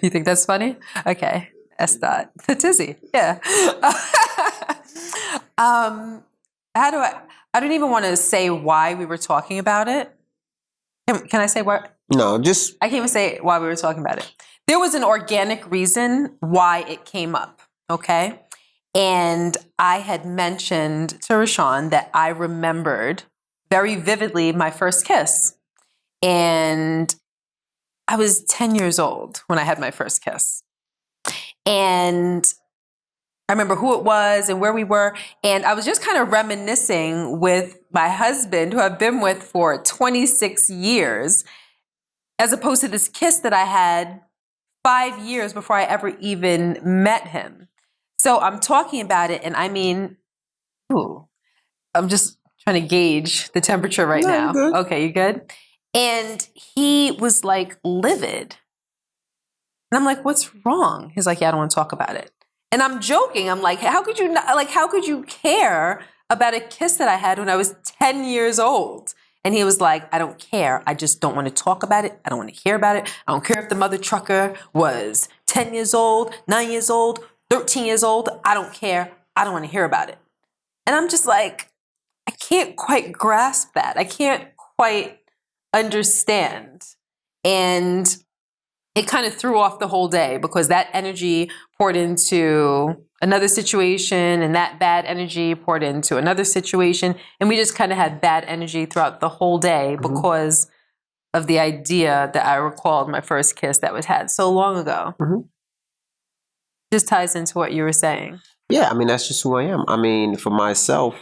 Speaker 1: you think that's funny? Okay, that's not the tizzy. Yeah. I don't even want to say why we were talking about it. Can I say what?
Speaker 2: No, just...
Speaker 1: I can't even say why we were talking about it. There was an organic reason why it came up, okay? And I had mentioned to Rashawn that I remembered very vividly my first kiss. And I was 10 years old when I had my first kiss. And I remember who it was and where we were. And I was just kind of reminiscing with my husband, who I've been with for 26 years, as opposed to this kiss that I had 5 years before I ever even met him. So I'm talking about it, and I mean, I'm just trying to gauge the temperature right now.
Speaker 2: Good.
Speaker 1: Okay, you good? And he was like livid. And I'm like, what's wrong? He's like, yeah, I don't want to talk about it. And I'm joking. I'm like, how could you care about a kiss that I had when I was 10 years old? And he was like, I don't care. I just don't want to talk about it. I don't want to hear about it. I don't care if the mother trucker was 10 years old, 9 years old, 13 years old. I don't care. I don't want to hear about it. And I'm just like, I can't quite grasp that. I can't quite understand. And it kind of threw off the whole day because that energy poured into another situation, and that bad energy poured into another situation. And we just kind of had bad energy throughout the whole day because of the idea that I recalled my first kiss that was had so long ago. Just ties into what you were saying.
Speaker 2: Yeah, I mean, that's just who I am. I mean, for myself,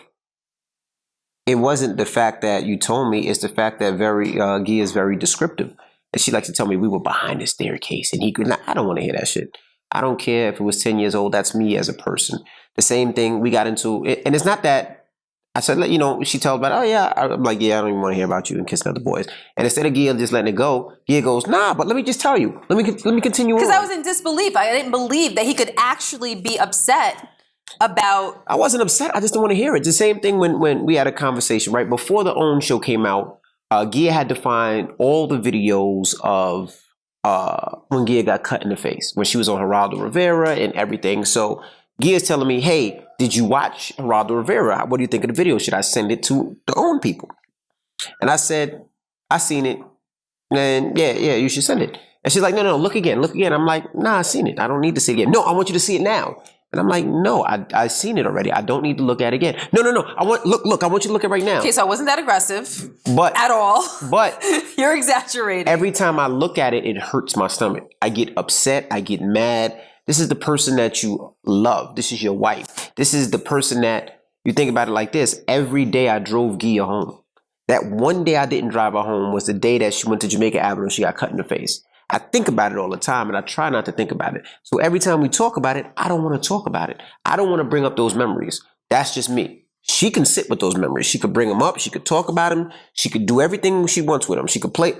Speaker 2: it wasn't the fact that you told me, it's the fact that Gia is very descriptive. And she likes to tell me we were behind the staircase and he could not. I don't want to hear that shit. I don't care if it was 10 years old. That's me as a person. The same thing we got into. And it's not that I said, she told me, oh yeah. I'm like, yeah, I don't even want to hear about you and kissing other boys. And instead of Gia just letting it go, Gia goes, nah, but let me just tell you. Let me continue on.
Speaker 1: Because I was in disbelief. I didn't believe that he could actually be upset about.
Speaker 2: I wasn't upset. I just don't want to hear it. The same thing when we had a conversation, right? Before the OWN show came out, Gia had to find all the videos of when Gia got cut in the face, when she was on Geraldo Rivera and everything. So Gia's telling me, hey, did you watch Geraldo Rivera? What do you think of the video? Should I send it to the OWN people? And I said, I seen it. And yeah, you should send it. And she's like, no, look again. I'm like, nah, I seen it. I don't need to see it again. No, I want you to see it now. And I'm like, no, I seen it already. I don't need to look at it again. No. I want you to look at it right now.
Speaker 1: Okay, so I wasn't that aggressive,
Speaker 2: at
Speaker 1: all.
Speaker 2: But
Speaker 1: you're exaggerating.
Speaker 2: Every time I look at it, it hurts my stomach. I get upset. I get mad. This is the person that you love. This is your wife. This is the person that you think about it like this. Every day I drove Gia home. That one day I didn't drive her home was the day that she went to Jamaica Avenue and she got cut in the face. I think about it all the time, and I try not to think about it. So every time we talk about it, I don't want to talk about it. I don't want to bring up those memories. That's just me. She can sit with those memories. She could bring them up. She could talk about them. She could do everything she wants with them. She could play.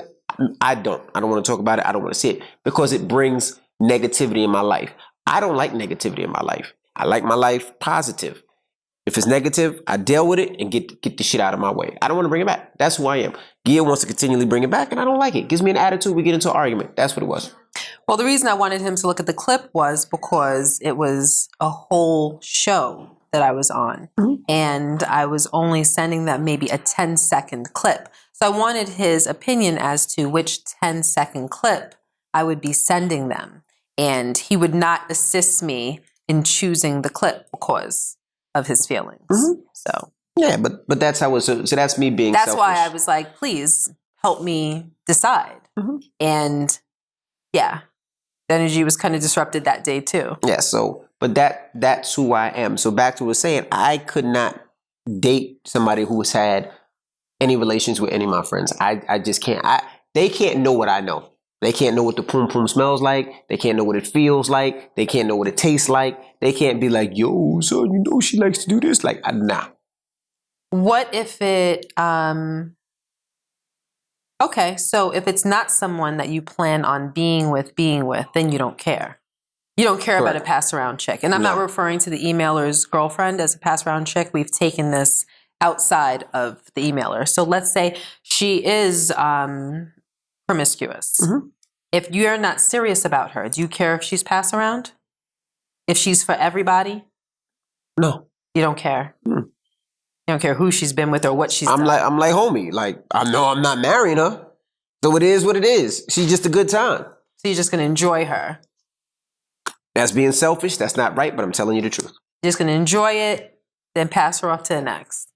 Speaker 2: I don't want to talk about it. I don't want to see it because it brings negativity in my life. I don't like negativity in my life. I like my life positive. If it's negative, I deal with it and get the shit out of my way. I don't want to bring it back. That's who I am. Gia wants to continually bring it back, and I don't like it. Gives me an attitude. We get into an argument. That's what it was.
Speaker 1: Well, the reason I wanted him to look at the clip was because it was a whole show that I was on. And I was only sending them maybe a 10-second clip. So I wanted his opinion as to which 10-second clip I would be sending them. And he would not assist me in choosing the clip because of his feelings. So
Speaker 2: yeah, but that's how it was. So that's me being
Speaker 1: that's
Speaker 2: selfish.
Speaker 1: why I was like, please help me decide. And yeah, the energy was kind of disrupted that day too.
Speaker 2: Yeah, so but that's who I am. So back to what I was saying, I could not date somebody who has had any relations with any of my friends. I just can't. They can't know what I know. They can't know what the poom poom smells like. They can't know what it feels like. They can't know what it tastes like. They can't be like, yo, son, you know she likes to do this. Like, nah.
Speaker 1: What if it, okay, so if it's not someone that you plan on being with, then you don't care. You don't care about a pass-around chick. And I'm not referring to the emailer's girlfriend as a pass-around chick. We've taken this outside of the emailer. So let's say she is promiscuous. If you're not serious about her, do you care if she's pass-around? If she's for everybody?
Speaker 2: No.
Speaker 1: You don't care? You don't care who she's been with or what she's done?
Speaker 2: I'm like, homie, like, I know I'm not marrying her. So it is what it is. She's just a good time.
Speaker 1: So you're just going to enjoy her?
Speaker 2: That's being selfish. That's not right, but I'm telling you the truth.
Speaker 1: You're just going to enjoy it, then pass her off to the next.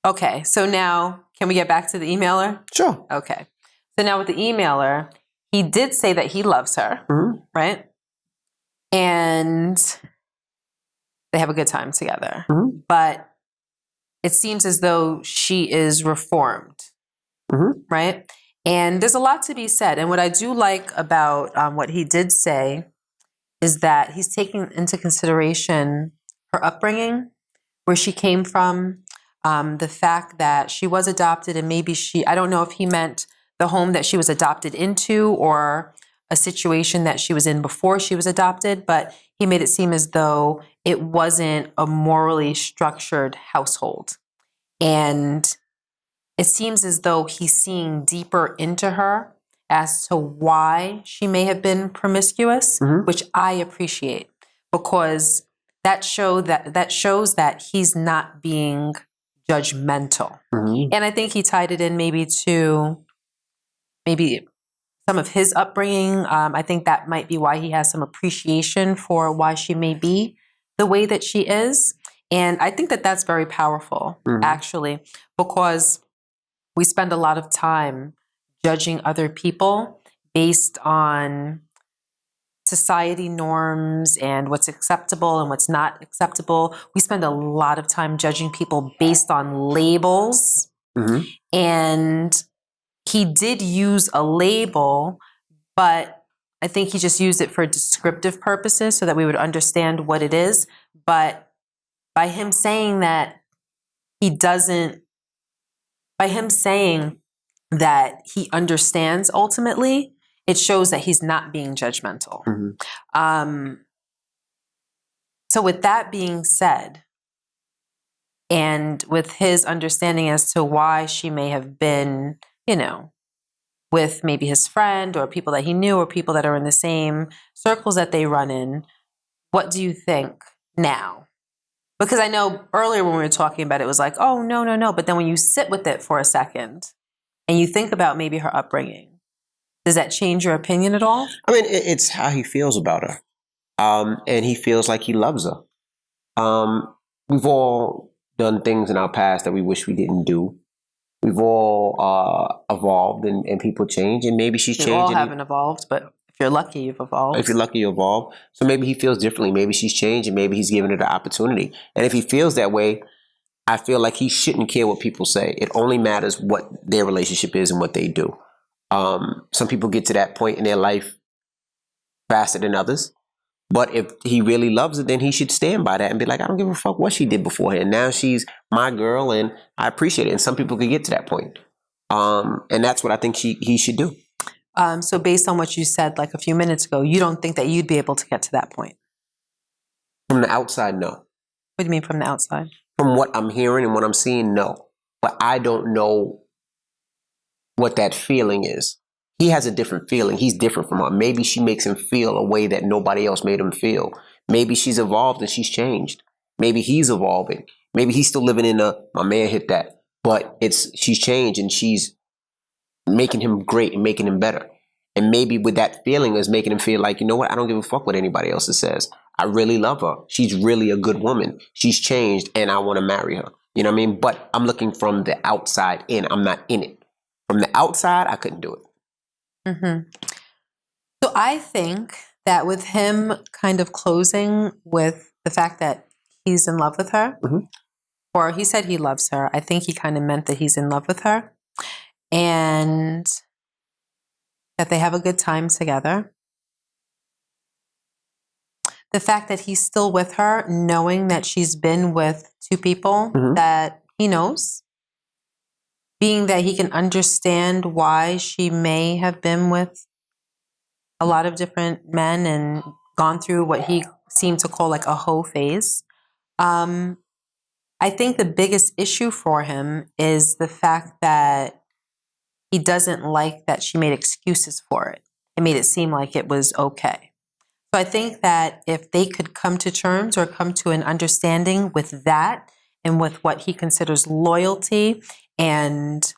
Speaker 1: Okay, so now, can we get back to the emailer?
Speaker 2: Sure.
Speaker 1: Okay. So now with the emailer, he did say that he loves her, right? And they have a good time together. But it seems as though she is reformed, right? And there's a lot to be said. And what I do like about what he did say is that he's taking into consideration her upbringing, where she came from, the fact that she was adopted and maybe I don't know if he meant the home that she was adopted into or a situation that she was in before she was adopted, but he made it seem as though it wasn't a morally structured household. And it seems as though he's seeing deeper into her as to why she may have been promiscuous, which I appreciate because that shows that he's not being judgmental. And I think he tied it in maybe to some of his upbringing. I think that might be why he has some appreciation for why she may be the way that she is. And I think that that's very powerful, actually, because we spend a lot of time judging other people based on society norms and what's acceptable and what's not acceptable. We spend a lot of time judging people based on labels. And he did use a label, but I think he just used it for descriptive purposes so that we would understand what it is. But by him saying that he understands ultimately, it shows that he's not being judgmental. So with that being said, and with his understanding as to why she may have been, with maybe his friend or people that he knew or people that are in the same circles that they run in, what do you think now? Because I know earlier when we were talking about it, it was like, oh, no. But then when you sit with it for a second and you think about maybe her upbringing, does that change your opinion at all?
Speaker 2: I mean, it's how he feels about her. And he feels like he loves her. We've all done things in our past that we wish we didn't do. We've all evolved and people change, and maybe she's changed. We all
Speaker 1: haven't evolved, but if you're lucky, you've evolved.
Speaker 2: If you're lucky, you evolve. So maybe he feels differently. Maybe she's changed, and maybe he's given her the opportunity. And if he feels that way, I feel like he shouldn't care what people say. It only matters what their relationship is and what they do. Some people get to that point in their life faster than others. But if he really loves her, then he should stand by that and be like, I don't give a fuck what she did before her. Now she's my girl and I appreciate it. And some people could get to that point. And that's what I think he should do.
Speaker 1: So based on what you said like a few minutes ago, you don't think that you'd be able to get to that point?
Speaker 2: From the outside, no.
Speaker 1: What do you mean from the outside?
Speaker 2: From what I'm hearing and what I'm seeing, no. But I don't know what that feeling is. He has a different feeling. He's different from her. Maybe she makes him feel a way that nobody else made him feel. Maybe she's evolved and she's changed. Maybe he's evolving. Maybe he's still living in my man hit that. But she's changed and she's making him great and making him better. And maybe with that feeling is making him feel like, you know what? I don't give a fuck what anybody else says. I really love her. She's really a good woman. She's changed and I want to marry her. You know what I mean? But I'm looking from the outside in. I'm not in it. From the outside, I couldn't do it.
Speaker 1: Mm-hmm. So I think that with him kind of closing with the fact that he's in love with her,
Speaker 2: mm-hmm.
Speaker 1: or he said he loves her, I think he kind of meant that he's in love with her and that they have a good time together. The fact that he's still with her, knowing that she's been with two people
Speaker 2: mm-hmm.
Speaker 1: that he knows, being that he can understand why she may have been with a lot of different men and gone through what he seemed to call like a hoe phase. I think the biggest issue for him is the fact that he doesn't like that she made excuses for it. It made it seem like it was okay. So I think that if they could come to terms or come to an understanding with that and with what he considers loyalty and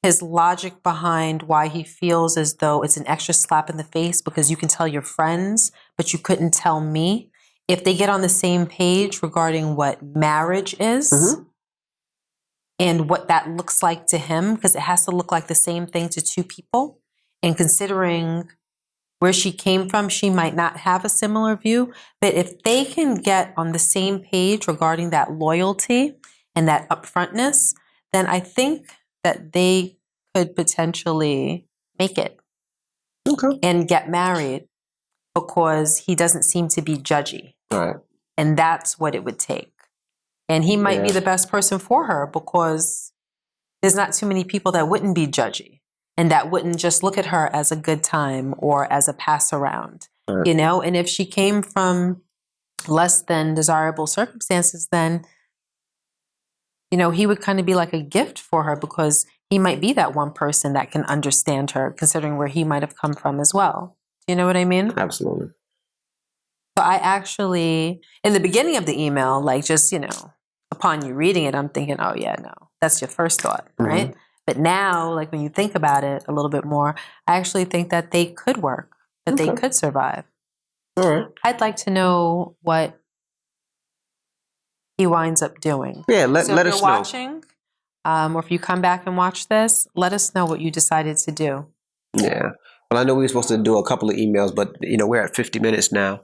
Speaker 1: his logic behind why he feels as though it's an extra slap in the face because you can tell your friends, but you couldn't tell me. If they get on the same page regarding what marriage is
Speaker 2: mm-hmm.
Speaker 1: and what that looks like to him, because it has to look like the same thing to two people, and considering where she came from, she might not have a similar view. But if they can get on the same page regarding that loyalty and that upfrontness, then I think that they could potentially make it and get married because he doesn't seem to be judgy.
Speaker 2: All right.
Speaker 1: And that's what it would take. And he might be the best person for her because there's not too many people that wouldn't be judgy and that wouldn't just look at her as a good time or as a pass around,
Speaker 2: right.
Speaker 1: you know? And if she came from less than desirable circumstances, then you know, he would kind of be like a gift for her because he might be that one person that can understand her, considering where he might have come from as well. Do you know what I mean?
Speaker 2: Absolutely.
Speaker 1: So I actually, in the beginning of the email, like just, you know, upon you reading it, I'm thinking, oh yeah, no, that's your first thought,
Speaker 2: mm-hmm.
Speaker 1: right? But now, like when you think about it a little bit more, I actually think that they could work, that they could survive.
Speaker 2: All right.
Speaker 1: I'd like to know what he winds up doing.
Speaker 2: Yeah, let us know.
Speaker 1: If you're watching, or if you come back and watch this, let us know what you decided to do.
Speaker 2: Yeah. Well, I know we were supposed to do a couple of emails, but you know we're at 50 minutes now,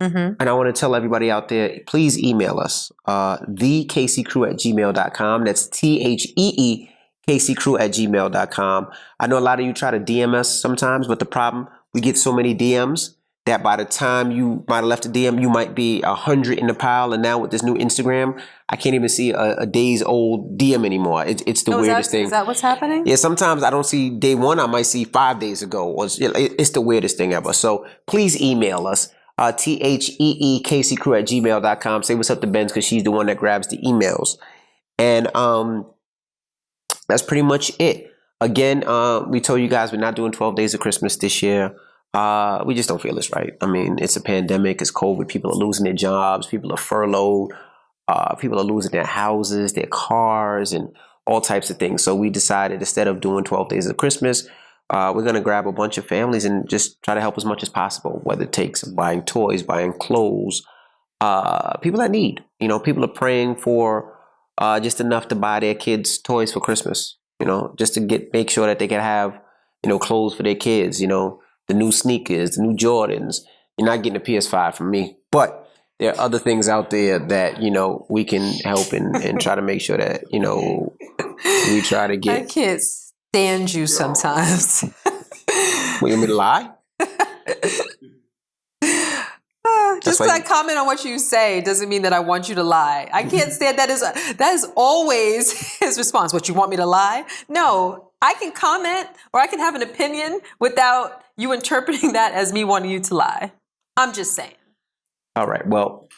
Speaker 1: mm-hmm.
Speaker 2: and I want to tell everybody out there: please email us thekcrew@gmail.com. That's THEEKCrew@gmail.com. I know a lot of you try to DM us sometimes, but the problem we get so many DMs that by the time you might have left a DM, you might be 100 in the pile. And now with this new Instagram, I can't even see a day's old DM anymore. It's the weirdest thing.
Speaker 1: Is that what's happening?
Speaker 2: Yeah, sometimes I don't see day one. I might see 5 days ago. Or it's the weirdest thing ever. So please email us, THEEKCrew@gmail.com. Say what's up to Benz because she's the one that grabs the emails. And that's pretty much it. Again, we told you guys we're not doing 12 Days of Christmas this year. We just don't feel it's right. I mean, it's a pandemic, it's COVID, people are losing their jobs, people are furloughed, people are losing their houses, their cars, and all types of things. So we decided instead of doing 12 Days of Christmas, we're going to grab a bunch of families and just try to help as much as possible, whether it takes buying toys, buying clothes, people that need. You know, people are praying for just enough to buy their kids toys for Christmas, you know, just to make sure that they can have, you know, clothes for their kids, you know, the new sneakers, the new Jordans. You're not getting a PS5 from me, but there are other things out there that, you know, we can help and try to make sure that, you know, we try to get.
Speaker 1: I can't stand you sometimes.
Speaker 2: What, you want me to lie?
Speaker 1: Just because I comment on what you say doesn't mean that I want you to lie. I can't stand that is always his response. What, you want me to lie? No, I can comment or I can have an opinion without you interpreting that as me wanting you to lie. I'm just saying.
Speaker 2: All right. Well,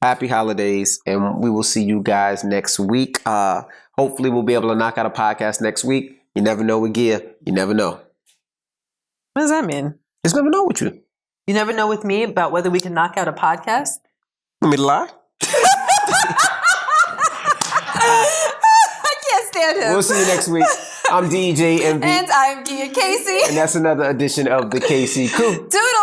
Speaker 2: happy holidays, and we will see you guys next week. Hopefully we'll be able to knock out a podcast next week. You never know with Gia. You never know.
Speaker 1: What does that mean?
Speaker 2: Just never know with you.
Speaker 1: You never know with me about whether we can knock out a podcast?
Speaker 2: Want me to lie?
Speaker 1: I can't stand him.
Speaker 2: We'll see you next week. I'm DJ MV.
Speaker 1: And I'm Gia Casey.
Speaker 2: And that's another edition of the KC Crew.
Speaker 1: Doodle!